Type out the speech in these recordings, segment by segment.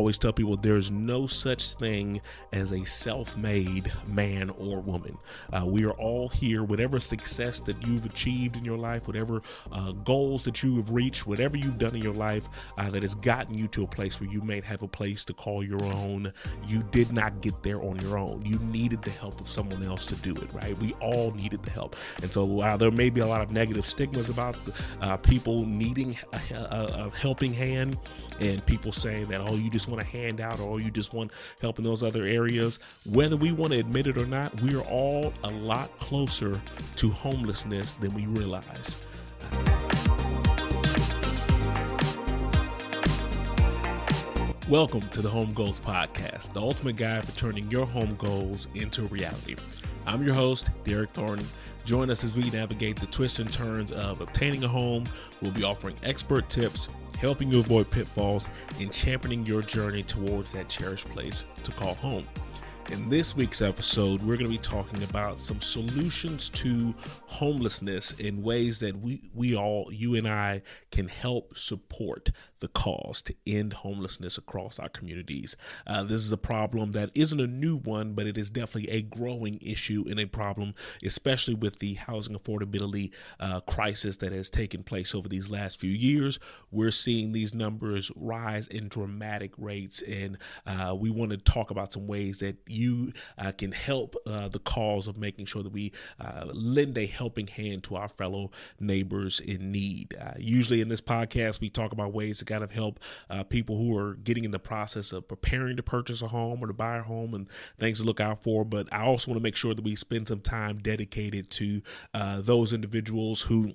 always tell people there's no such thing as a self-made man or woman. We are all here, whatever success that you've achieved in your life, whatever goals that you have reached, whatever you've done in your life that has gotten you to a place where you may have a place to call your own. You did not get there on your own. You needed the help of someone else to do it, right? We all needed the help. And so while there may be a lot of negative stigmas about people needing a helping hand, and people saying that, oh, you just want a handout, or you just want help in those other areas, whether we want to admit it or not, we are all a lot closer to homelessness than we realize. Welcome to the Home Goals Podcast, the ultimate guide for turning your home goals into reality. I'm your host, Derek Thornton. Join us as we navigate the twists and turns of obtaining a home. We'll be offering expert tips, helping you avoid pitfalls, and championing your journey towards that cherished place to call home. In this week's episode, we're going to be talking about some solutions to homelessness in ways that you and I, can help support the cause to end homelessness across our communities. This is a problem that isn't a new one, but it is definitely a growing issue and a problem, especially with the housing affordability crisis that has taken place over these last few years. We're seeing these numbers rise in dramatic rates, and we want to talk about some ways that you can help the cause of making sure that we lend a helping hand to our fellow neighbors in need. Usually in this podcast, we talk about ways to kind of help people who are getting in the process of preparing to purchase a home or to buy a home, and things to look out for. But I also want to make sure that we spend some time dedicated to those individuals who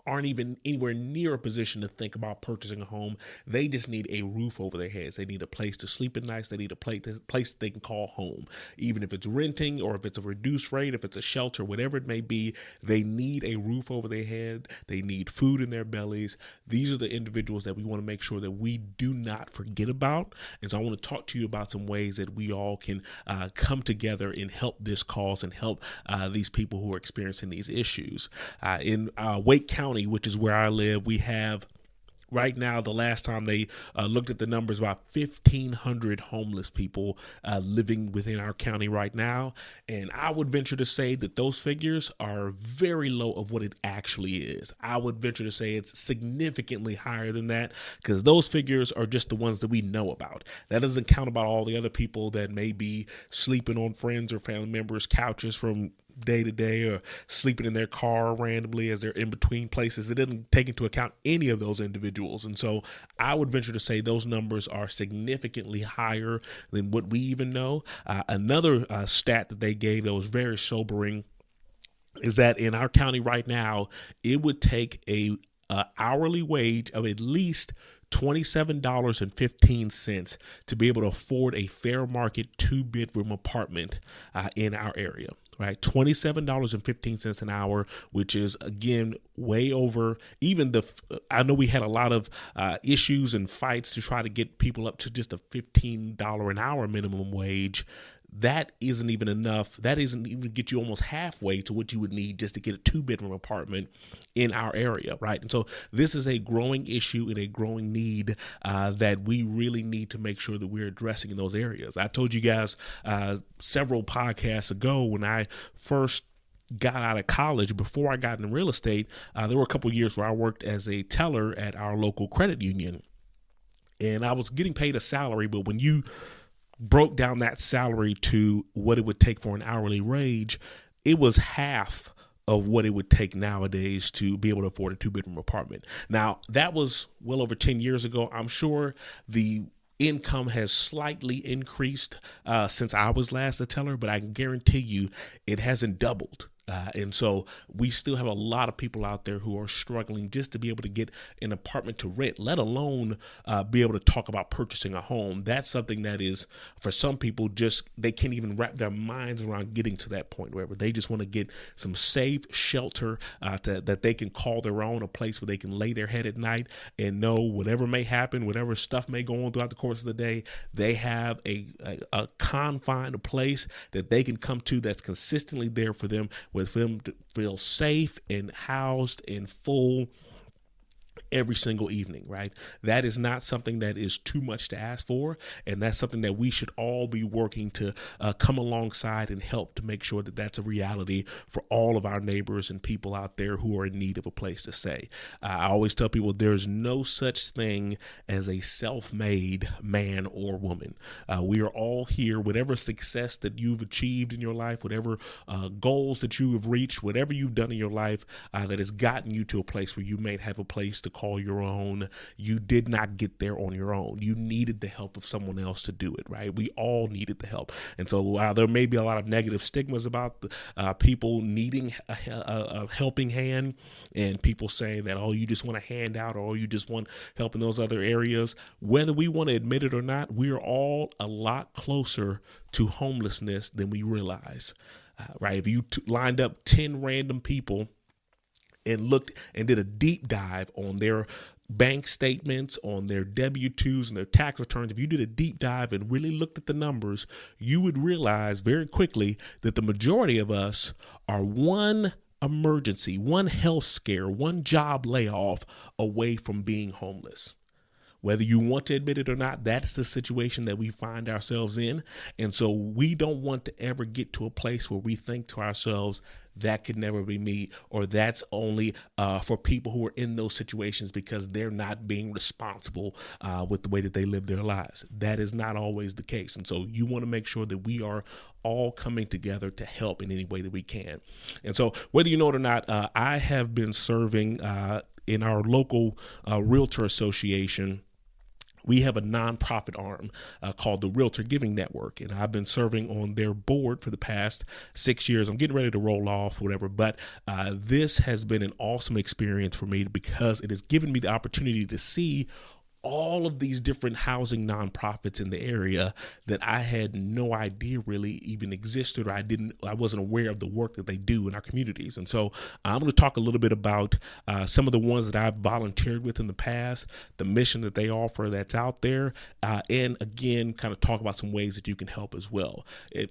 aren't even anywhere near a position to think about purchasing a home. They just need a roof over their heads. They need a place to sleep at night. They need a place they can call home. Even if it's renting or if it's a reduced rate, if it's a shelter, whatever it may be, they need a roof over their head. They need food in their bellies. These are the individuals that we want to make sure that we do not forget about. And so I want to talk to you about some ways that we all can come together and help this cause and help these people who are experiencing these issues. In Wake County, which is where I live, we have right now, the last time they looked at the numbers, about 1,500 homeless people living within our county right now. And I would venture to say that those figures are very low of what it actually is. I would venture to say it's significantly higher than that, because those figures are just the ones that we know about. That doesn't count about all the other people that may be sleeping on friends or family members' couches from day to day, or sleeping in their car randomly as they're in between places. It didn't take into account any of those individuals. And so I would venture to say those numbers are significantly higher than what we even know. Another stat that they gave that was very sobering is that in our county right now, it would take a hourly wage of at least $27.15 to be able to afford a fair market 2-bedroom apartment in our area. Right, $27.15 an hour, which is, again, way over even I know we had a lot of issues and fights to try to get people up to just a $15 an hour minimum wage. That isn't even enough. That isn't even get you almost halfway to what you would need just to get a 2-bedroom apartment in our area, right? And so this is a growing issue and a growing need that we really need to make sure that we're addressing in those areas. I told you guys several podcasts ago, when I first got out of college, before I got into real estate, there were a couple of years where I worked as a teller at our local credit union, and I was getting paid a salary. But when you broke down that salary to what it would take for an hourly wage, it was half of what it would take nowadays to be able to afford a 2-bedroom apartment. Now, that was well over 10 years ago. I'm sure the income has slightly increased since I was last a teller, but I can guarantee you it hasn't doubled. And so we still have a lot of people out there who are struggling just to be able to get an apartment to rent, let alone be able to talk about purchasing a home. That's something that is, for some people, just they can't even wrap their minds around getting to that point where they just want to get some safe shelter that they can call their own, a place where they can lay their head at night and know whatever may happen, whatever stuff may go on throughout the course of the day, they have a confined place that they can come to that's consistently there for them, with them to feel safe and housed and full every single evening, right? That is not something that is too much to ask for. And that's something that we should all be working to come alongside and help to make sure that that's a reality for all of our neighbors and people out there who are in need of a place to stay. I always tell people there's no such thing as a self-made man or woman. We are all here, whatever success that you've achieved in your life, whatever goals that you have reached, whatever you've done in your life that has gotten you to a place where you may have a place to call your own. You did not get there on your own. You needed the help of someone else to do it, right? We all needed the help. And so while there may be a lot of negative stigmas about people needing a helping hand and people saying that, oh, you just want a handout or you just want help in those other areas, whether we want to admit it or not, we are all a lot closer to homelessness than we realize, right? If you lined up 10 random people and looked and did a deep dive on their bank statements, on their W-2s and their tax returns, if you did a deep dive and really looked at the numbers, you would realize very quickly that the majority of us are one emergency, one health scare, one job layoff away from being homeless. Whether you want to admit it or not, that's the situation that we find ourselves in. And so we don't want to ever get to a place where we think to ourselves, that could never be me, or that's only for people who are in those situations because they're not being responsible with the way that they live their lives. That is not always the case. And so you want to make sure that we are all coming together to help in any way that we can. And so whether you know it or not, I have been serving in our local realtor association. We have a nonprofit arm called the Realtor Giving Network, and I've been serving on their board for the past 6 years. I'm getting ready to roll off, whatever, but this has been an awesome experience for me because it has given me the opportunity to see all of these different housing nonprofits in the area that I had no idea really even existed, or I wasn't aware of the work that they do in our communities. And so I'm going to talk a little bit about some of the ones that I've volunteered with in the past, the mission that they offer that's out there, and again, kind of talk about some ways that you can help as well.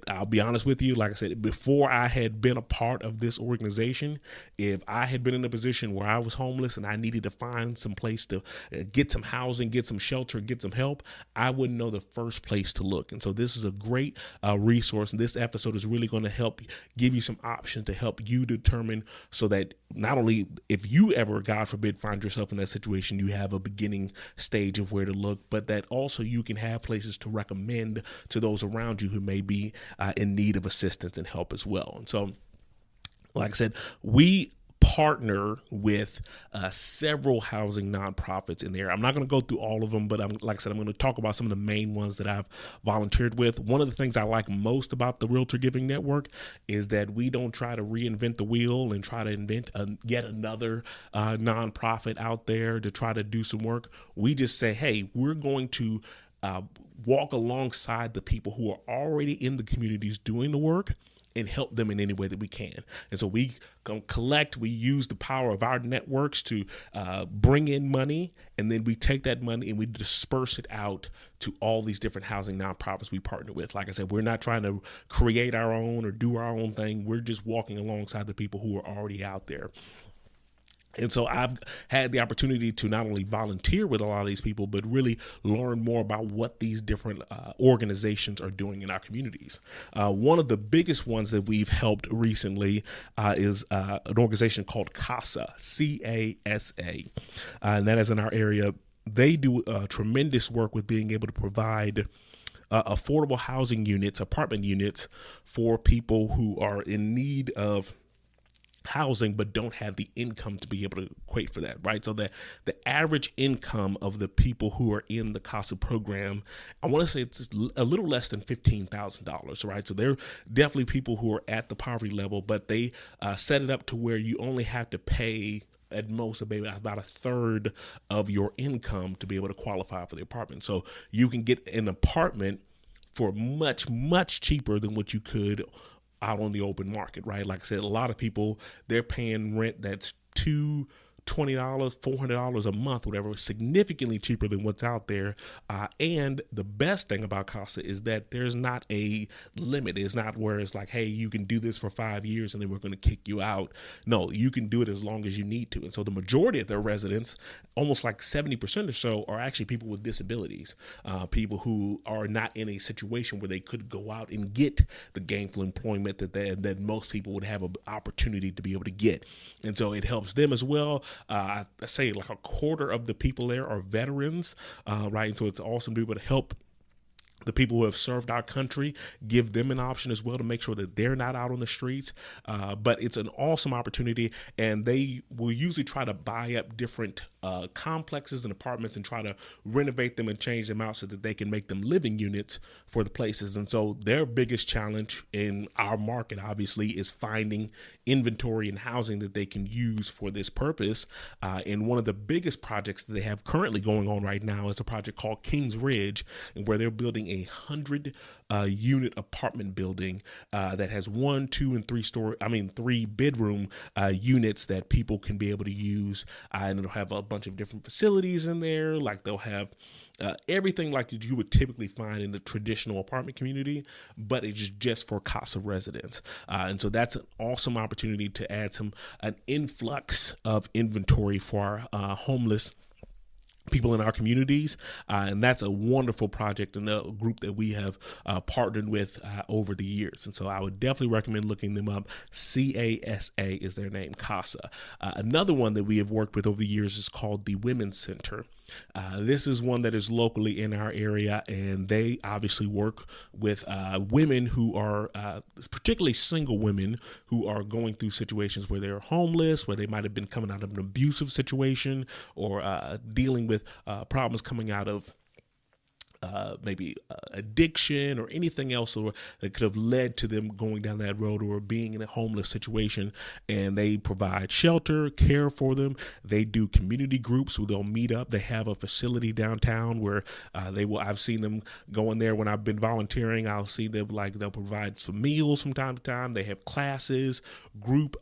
I'll be honest with you, like I said, before I had been a part of this organization, if I had been in a position where I was homeless and I needed to find some place to get some housing, get some shelter, get some help, I wouldn't know the first place to look. And so this is a great resource. And this episode is really going to help give you some options to help you determine so that not only if you ever, God forbid, find yourself in that situation, you have a beginning stage of where to look, but that also you can have places to recommend to those around you who may be in need of assistance and help as well. And so, like I said, we partner with several housing nonprofits in there. I'm not going to go through all of them, but like I said, I'm going to talk about some of the main ones that I've volunteered with. One of the things I like most about the Realtor Giving Network is that we don't try to reinvent the wheel and try to invent yet another nonprofit out there to try to do some work. We just say, hey, we're going to walk alongside the people who are already in the communities doing the work and help them in any way that we can. And so we we use the power of our networks to bring in money, and then we take that money and we disperse it out to all these different housing nonprofits we partner with. Like I said, we're not trying to create our own or do our own thing. We're just walking alongside the people who are already out there. And so I've had the opportunity to not only volunteer with a lot of these people, but really learn more about what these different organizations are doing in our communities. One of the biggest ones that we've helped recently is an organization called CASA, C-A-S-A, and that is in our area. They do tremendous work with being able to provide affordable housing units, apartment units for people who are in need of housing but don't have the income to be able to equate for that, right? So that the average income of the people who are in the CASA program, I want to say it's a little less than $15,000, right? So they're definitely people who are at the poverty level, but they set it up to where you only have to pay at most about a third of your income to be able to qualify for the apartment. So you can get an apartment for much, much cheaper than what you could out on the open market, right? Like I said, a lot of people, they're paying rent that's 2 $20, $400 a month, whatever, significantly cheaper than what's out there. And the best thing about CASA is that there's not a limit. It's not where it's like, hey, you can do this for 5 years and then we're going to kick you out. No, you can do it as long as you need to. And so the majority of their residents, almost like 70% or so, are actually people with disabilities, people who are not in a situation where they could go out and get the gainful employment that most people would have an opportunity to be able to get. And so it helps them as well. I say like a quarter of the people there are veterans, right? And so it's awesome to be able to help the people who have served our country, give them an option as well to make sure that they're not out on the streets. But it's an awesome opportunity, and they will usually try to buy up different complexes and apartments and try to renovate them and change them out so that they can make them living units for the places. And so their biggest challenge in our market, obviously, is finding inventory and housing that they can use for this purpose. And one of the biggest projects that they have currently going on right now is a project called Kings Ridge, where they're building a 100 unit apartment building that has 1, 2, and 3 bedroom units that people can be able to use. And it'll have a bunch of different facilities in there. Like they'll have everything like you would typically find in the traditional apartment community, but it's just for CASA residents. And so that's an awesome opportunity to add an influx of inventory for our homeless people in our communities. And that's a wonderful project and a group that we have partnered with over the years. And so I would definitely recommend looking them up. CASA is their name, CASA. Another one that we have worked with over the years is called the Women's Center. This is one that is locally in our area, and they obviously work with women who are, particularly single women who are going through situations where they're homeless, where they might have been coming out of an abusive situation, or dealing with problems coming out of maybe addiction or anything else that could have led to them going down that road or being in a homeless situation. And they provide shelter, care for them. They do community groups where they'll meet up. They have a facility downtown where I've seen them go in there when I've been volunteering. I'll see them they'll provide some meals from time to time. They have classes, group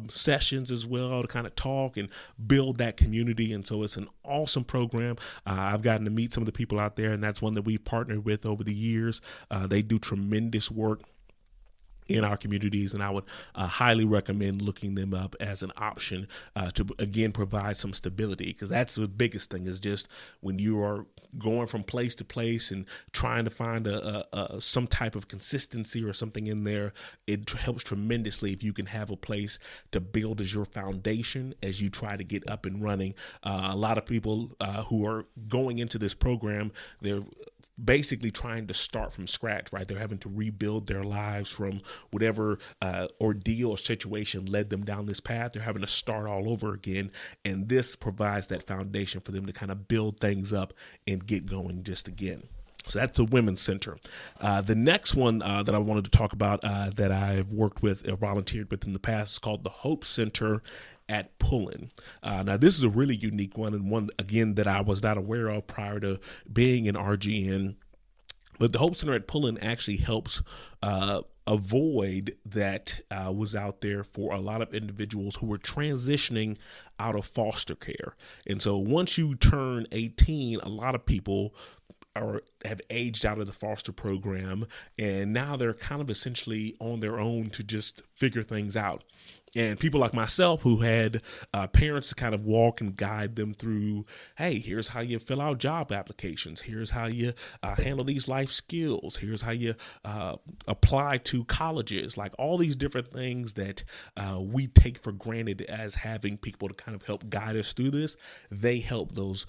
sessions as well to kind of talk and build that community. And so it's an awesome program. I've gotten to meet some of the people out there, and that's one that we've partnered with over the years. They do tremendous work in our communities, and I would highly recommend looking them up as an option to, again, provide some stability, because that's the biggest thing, is just when you are going from place to place and trying to find some type of consistency or something in there, it helps tremendously if you can have a place to build as your foundation as you try to get up and running. A lot of people who are going into this program, they're basically trying to start from scratch, right? They're having to rebuild their lives from whatever ordeal or situation led them down this path. They're having to start all over again. And this provides that foundation for them to kind of build things up and get going just again. So that's the Women's Center. The next one that I wanted to talk about that I've worked with or volunteered with in the past is called the Hope Center at Pullen. Now, this is a really unique one, and one, again, that I was not aware of prior to being in RGN. But the Hope Center at Pullen actually helps a void that was out there for a lot of individuals who were transitioning out of foster care. And so once you turn 18, a lot of people have aged out of the foster program, and now they're kind of essentially on their own to just figure things out. And people like myself who had parents to kind of walk and guide them through, hey, here's how you fill out job applications. Here's how you handle these life skills. Here's how you apply to colleges. Like all these different things that we take for granted as having people to kind of help guide us through this. They help those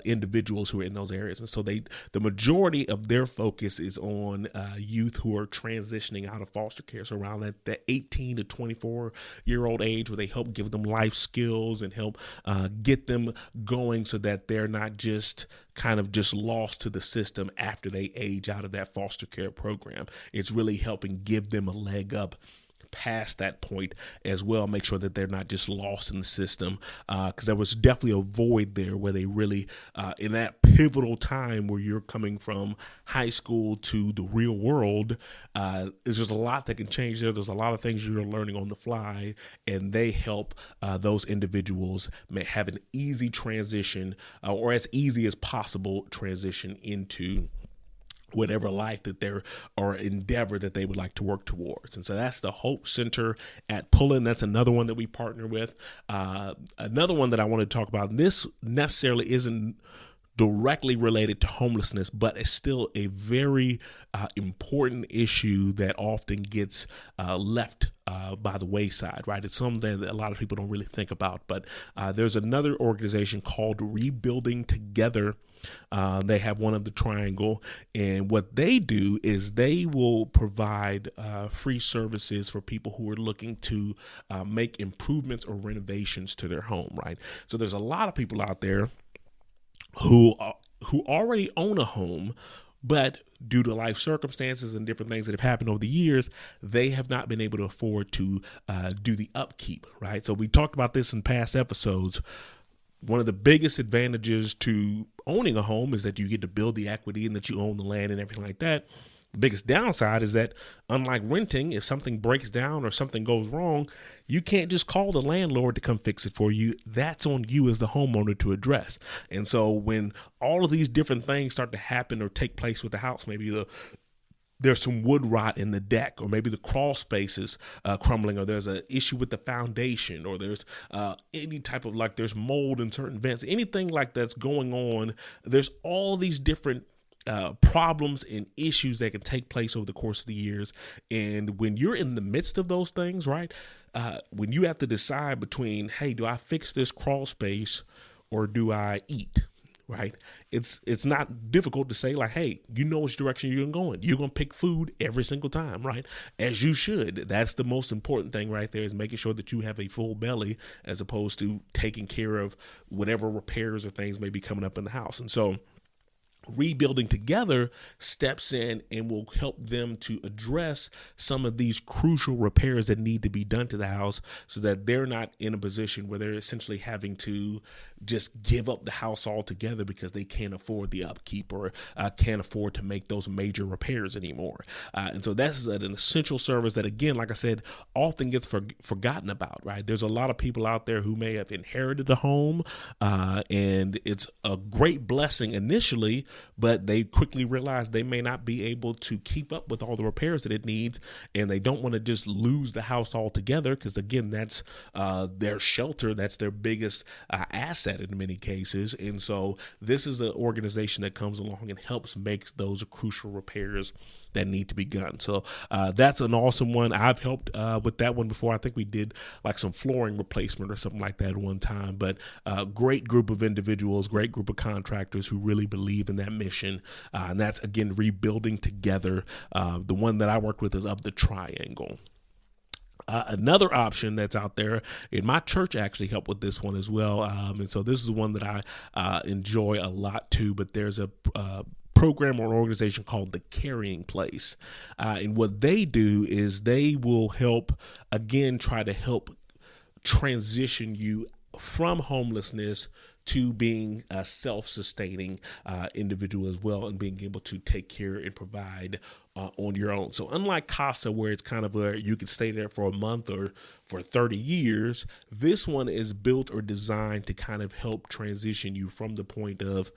individuals who are in those areas. And so the majority of their focus is on youth who are transitioning out of foster care. So around that 18 to 24-year-old age, where they help give them life skills and help get them going so that they're not just kind of just lost to the system after they age out of that foster care program. It's really helping give them a leg up past that point as well, make sure that they're not just lost in the system, because there was definitely a void there where they really, in that pivotal time where you're coming from high school to the real world, there's just a lot that can change there. There's a lot of things you're learning on the fly, and they help those individuals have an easy transition, or as easy as possible transition into whatever life that they're, or endeavor that they would like to work towards. And so that's the Hope Center at Pullen. That's another one that we partner with. Another one that I want to talk about, this necessarily isn't directly related to homelessness, but it's still a very important issue that often gets left by the wayside, right? It's something that a lot of people don't really think about, but there's another organization called Rebuilding Together. They have one of the triangle, and what they do is they will provide free services for people who are looking to make improvements or renovations to their home, right? So there's a lot of people out there who already own a home, but due to life circumstances and different things that have happened over the years, they have not been able to afford to do the upkeep, right? So we talked about this in past episodes. One of the biggest advantages to owning a home is that you get to build the equity and that you own the land and everything like that. The biggest downside is that, unlike renting, if something breaks down or something goes wrong, you can't just call the landlord to come fix it for you. That's on you as the homeowner to address. And so when all of these different things start to happen or take place with the house, maybe there's some wood rot in the deck, or maybe the crawl space is crumbling, or there's an issue with the foundation, or there's any type of, like, there's mold in certain vents, anything like that's going on. There's all these different problems and issues that can take place over the course of the years. And when you're in the midst of those things, right, when you have to decide between, hey, do I fix this crawl space or do I eat? Right. It's not difficult to say, like, hey, you know which direction you're going. You're going to pick food every single time, right? As you should. That's the most important thing right there, is making sure that you have a full belly, as opposed to taking care of whatever repairs or things may be coming up in the house. And so Rebuilding Together steps in and will help them to address some of these crucial repairs that need to be done to the house, so that they're not in a position where they're essentially having to just give up the house altogether because they can't afford the upkeep, or can't afford to make those major repairs anymore. And so that's an essential service that, again, like I said, often gets forgotten about, right? There's a lot of people out there who may have inherited a home, and it's a great blessing initially, but they quickly realize they may not be able to keep up with all the repairs that it needs, and they don't want to just lose the house altogether, because, again, that's their shelter, that's their biggest asset in many cases. And so this is an organization that comes along and helps make those crucial repairs that need to be done. So that's an awesome one. I've helped with that one before. I think we did like some flooring replacement or something like that one time, but great group of individuals, great group of contractors who really believe in that mission. And that's, again, Rebuilding Together. The one that I worked with is Of the Triangle. Another option that's out there, and my church actually helped with this one as well. And so this is one that I enjoy a lot too, but there's a program or organization called The Carrying Place. And what they do is they will help, again, try to help transition you from homelessness to being a self-sustaining individual as well, and being able to take care and provide on your own. So unlike CASA, where it's kind of where you can stay there for a month or for 30 years, this one is built or designed to kind of help transition you from the point of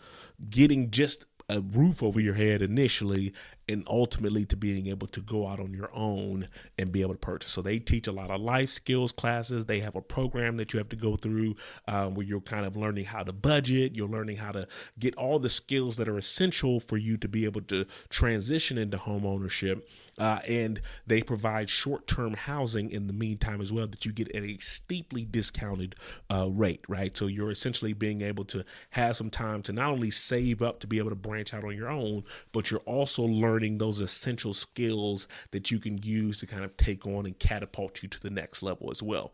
getting just a roof over your head initially, and ultimately to being able to go out on your own and be able to purchase. So they teach a lot of life skills classes. They have a program that you have to go through where you're kind of learning how to budget. You're learning how to get all the skills that are essential for you to be able to transition into home ownership. And they provide short-term housing in the meantime as well, that you get at a steeply discounted rate, right? So you're essentially being able to have some time to not only save up to be able to branch out on your own, but you're also learning those essential skills that you can use to kind of take on and catapult you to the next level as well.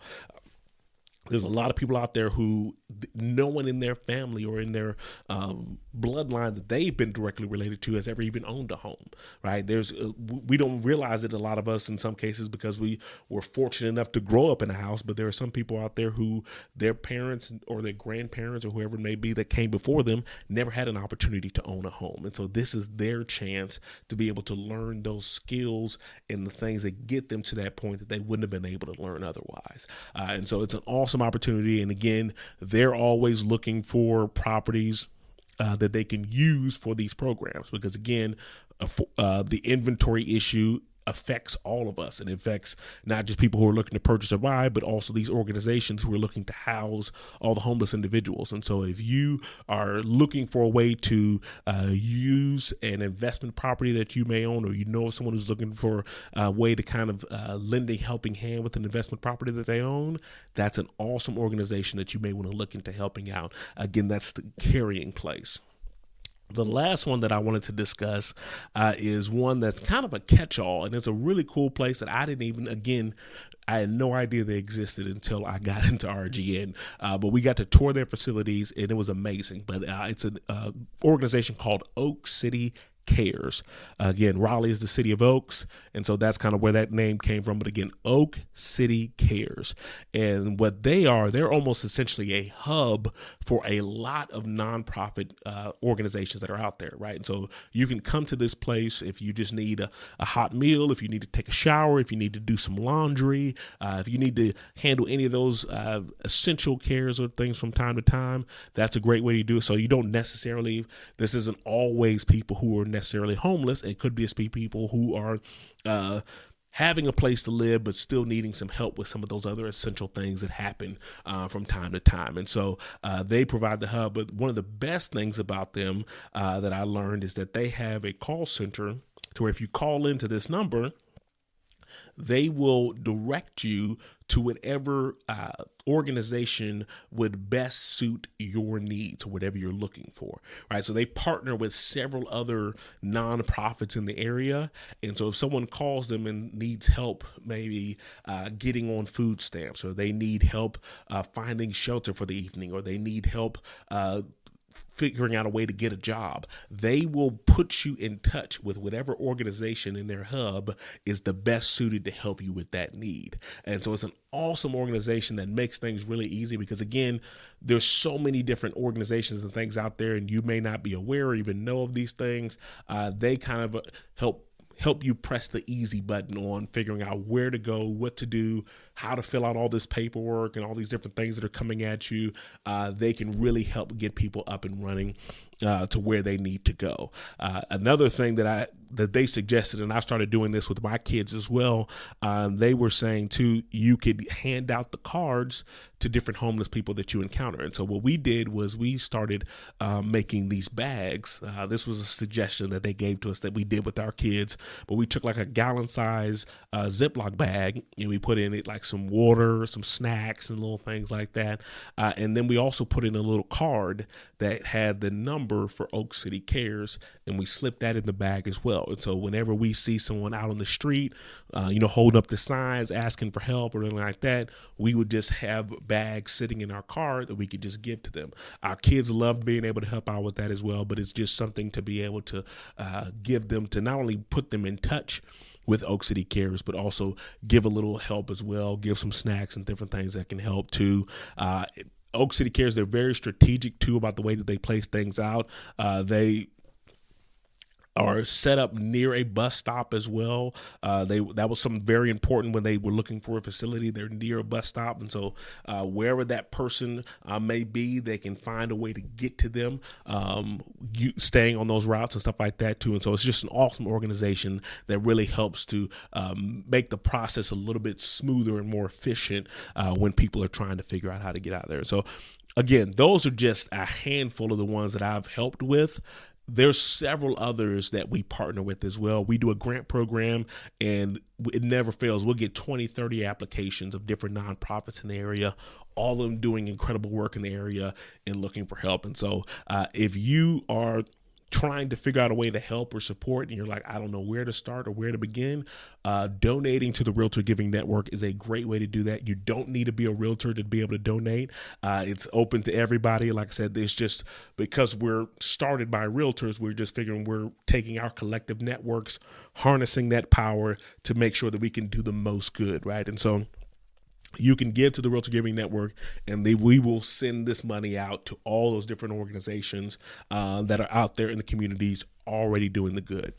There's a lot of people out there who no one in their family or in their bloodline that they've been directly related to has ever even owned a home, right? We don't realize it, a lot of us in some cases, because we were fortunate enough to grow up in a house, but there are some people out there who their parents or their grandparents or whoever it may be that came before them never had an opportunity to own a home. And so this is their chance to be able to learn those skills and the things that get them to that point that they wouldn't have been able to learn otherwise. And so it's an awesome opportunity. And again, they're always looking for properties that they can use for these programs, because again, the inventory issue affects all of us, and it affects not just people who are looking to purchase or buy, but also these organizations who are looking to house all the homeless individuals. And so if you are looking for a way to use an investment property that you may own, or you know someone who's looking for a way to kind of lend a helping hand with an investment property that they own, that's an awesome organization that you may want to look into helping out. Again, that's the Carrying Place. The last one that I wanted to discuss is one that's kind of a catch-all, and it's a really cool place that I had no idea they existed until I got into RGN. But we got to tour their facilities, and it was amazing. But it's an organization called Oak City Cares. Again, Raleigh is the city of Oaks, and so that's kind of where that name came from. But again, Oak City Cares. And what they're almost essentially a hub for a lot of nonprofit organizations that are out there, right? And so you can come to this place if you just need a hot meal, if you need to take a shower, if you need to do some laundry, if you need to handle any of those essential cares or things from time to time. That's a great way to do it. So you don't necessarily, this isn't always people who are necessarily homeless. It could be people who are having a place to live, but still needing some help with some of those other essential things that happen from time to time. And so they provide the hub. But one of the best things about them that I learned is that they have a call center to where if you call into this number, they will direct you to whatever organization would best suit your needs or whatever you're looking for, right? So they partner with several other nonprofits in the area. And so if someone calls them and needs help, maybe getting on food stamps, or they need help finding shelter for the evening, or they need help figuring out a way to get a job, they will put you in touch with whatever organization in their hub is the best suited to help you with that need. And so it's an awesome organization that makes things really easy, because again, there's so many different organizations and things out there, and you may not be aware or even know of these things. They kind of help you press the easy button on figuring out where to go, what to do, how to fill out all this paperwork and all these different things that are coming at you. They can really help get people up and running to where they need to go. Another thing that they suggested, and I started doing this with my kids as well, they were saying too, you could hand out the cards to different homeless people that you encounter. And so what we did was we started making these bags. This was a suggestion that they gave to us that we did with our kids, but we took like a gallon size Ziploc bag, and we put in it like some water, some snacks and little things like that. And then we also put in a little card that had the number for Oak City Cares, and we slipped that in the bag as well. And so whenever we see someone out on the street, holding up the signs, asking for help or anything like that, we would just have bags sitting in our car that we could just give to them. Our kids loved being able to help out with that as well, but it's just something to be able to give them, to not only put them in touch with Oak City Cares, but also give a little help as well, give some snacks and different things that can help too. Oak City Cares, they're very strategic too about the way that they place things out. They are set up near a bus stop as well. That was something very important when they were looking for a facility. They're near a bus stop, and so wherever that person may be, they can find a way to get to them, staying on those routes and stuff like that too. And so it's just an awesome organization that really helps to make the process a little bit smoother and more efficient when people are trying to figure out how to get out there. So again, those are just a handful of the ones that I've helped with. There's several others that we partner with as well. We do a grant program, and it never fails. We'll get 20, 30 applications of different nonprofits in the area, all of them doing incredible work in the area and looking for help. And so if you are trying to figure out a way to help or support, and you're like, I don't know where to start or where to begin, donating to the Realtor Giving Network is a great way to do that. You don't need to be a realtor to be able to donate. It's open to everybody. Like I said, it's just because we're started by realtors, we're just figuring we're taking our collective networks, harnessing that power to make sure that we can do the most good, right? And so you can give to the Realtor Giving Network, and we will send this money out to all those different organizations that are out there in the communities already doing the good.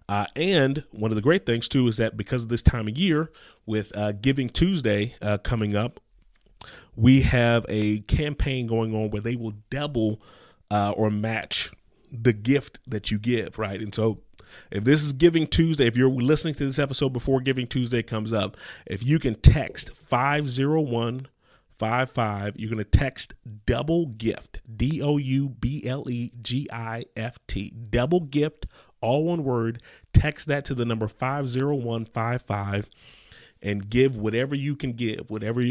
And one of the great things, too, is that because of this time of year, with Giving Tuesday coming up, we have a campaign going on where they will double or match the gift that you give, right? And so if this is Giving Tuesday, if you're listening to this episode before Giving Tuesday comes up, if you can text 50155, you're going to text double gift, DOUBLEGIFT, double gift, all one word. Text that to the number 50155 and give whatever you can give, whatever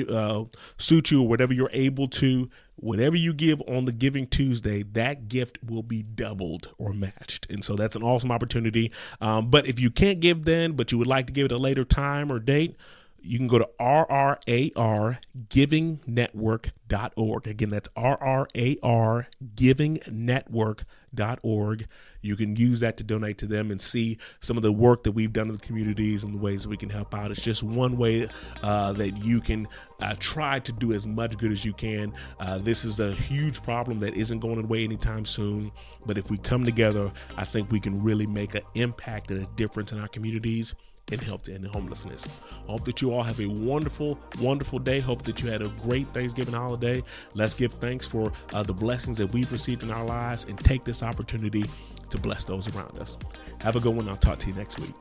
suits you, or whatever you're able to. Whatever you give on the Giving Tuesday, that gift will be doubled or matched. And so that's an awesome opportunity. But if you can't give then, but you would like to give at a later time or date, you can go to rrargivingnetwork.org. Again, that's rrargivingnetwork.org. You can use that to donate to them and see some of the work that we've done in the communities and the ways that we can help out. It's just one way that you can try to do as much good as you can. This is a huge problem that isn't going away anytime soon. But if we come together, I think we can really make an impact and a difference in our communities and help to end homelessness. I hope that you all have a wonderful, wonderful day. Hope that you had a great Thanksgiving holiday. Let's give thanks for the blessings that we've received in our lives and take this opportunity to bless those around us. Have a good one. I'll talk to you next week.